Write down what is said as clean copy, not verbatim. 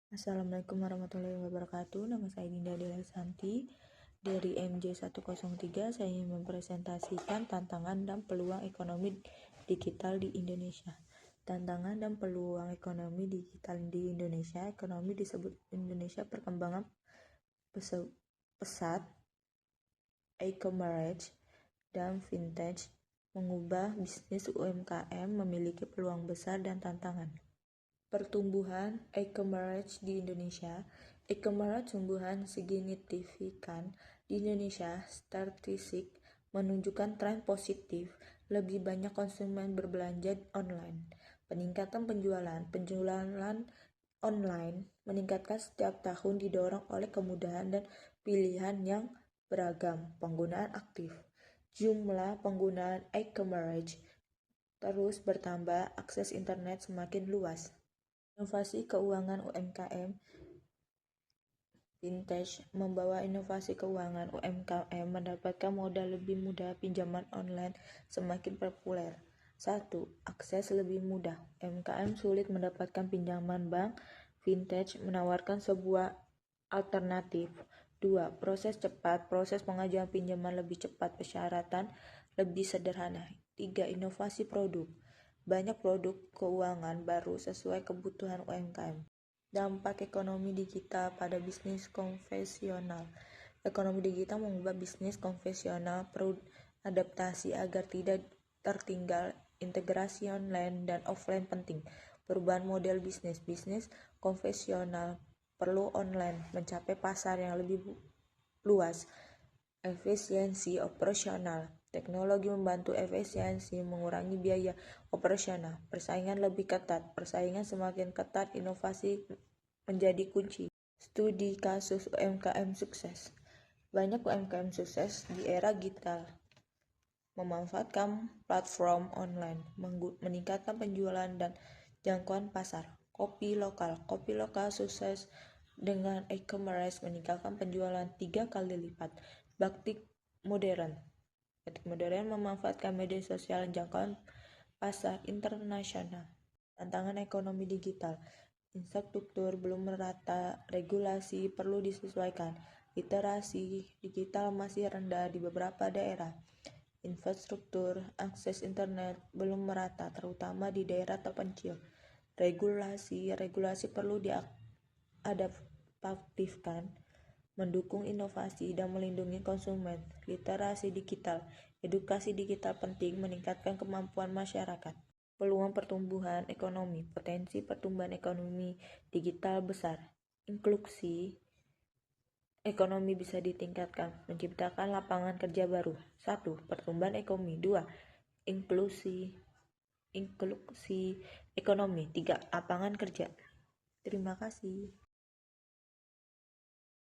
Assalamualaikum warahmatullahi wabarakatuh. Nama saya Dinda Dela Santi dari MJ103. Saya ingin mempresentasikan tantangan dan peluang ekonomi digital di Indonesia. Tantangan dan peluang ekonomi digital di Indonesia. Ekonomi disebut Indonesia perkembangan pesat, e-commerce, dan vintage mengubah bisnis UMKM memiliki peluang besar dan tantangan. Pertumbuhan e-commerce di Indonesia. E-commerce tumbuhan signifikan di Indonesia. Statistik menunjukkan tren positif, lebih banyak konsumen berbelanja online. Peningkatan penjualan online meningkatkan setiap tahun didorong oleh kemudahan dan pilihan yang beragam. Penggunaan aktif. Jumlah penggunaan e-commerce terus bertambah, akses internet semakin luas. Inovasi keuangan UMKM. Vintage membawa inovasi keuangan UMKM mendapatkan modal lebih mudah, pinjaman online semakin populer. 1. Akses lebih mudah. UMKM sulit mendapatkan pinjaman bank. Vintage menawarkan sebuah alternatif. 2. Proses cepat. Proses pengajuan pinjaman lebih cepat, persyaratan lebih sederhana. 3. Inovasi produk. Banyak produk keuangan baru sesuai kebutuhan UMKM. Dampak ekonomi digital pada bisnis konvensional. Ekonomi digital mengubah bisnis konvensional, perlu adaptasi agar tidak tertinggal. Integrasi online dan offline penting. Perubahan model bisnis. Bisnis konvensional perlu online mencapai pasar yang lebih luas. Efisiensi operasional. Teknologi membantu efisiensi, mengurangi biaya operasional. Persaingan lebih ketat. Persaingan semakin ketat, inovasi menjadi kunci. Studi kasus UMKM sukses. Banyak UMKM sukses di era digital. Memanfaatkan platform online, meningkatkan penjualan dan jangkauan pasar. Kopi lokal. Kopi lokal sukses dengan e-commerce, meningkatkan penjualan 3 kali lipat. Batik modern. Batik modern memanfaatkan media sosial dan jangkauan pasar internasional. Tantangan ekonomi digital. Infrastruktur belum merata, regulasi perlu disesuaikan. Literasi digital masih rendah di beberapa daerah. Infrastruktur akses internet belum merata, terutama di daerah terpencil. Regulasi perlu diadaptifkan, mendukung inovasi dan melindungi konsumen. Literasi digital. Edukasi digital penting meningkatkan kemampuan masyarakat. Peluang pertumbuhan ekonomi. Potensi pertumbuhan ekonomi digital besar. Inklusi ekonomi bisa ditingkatkan, menciptakan lapangan kerja baru. 1. Pertumbuhan ekonomi. 2. Inklusi ekonomi. 3. Lapangan kerja. Terima kasih.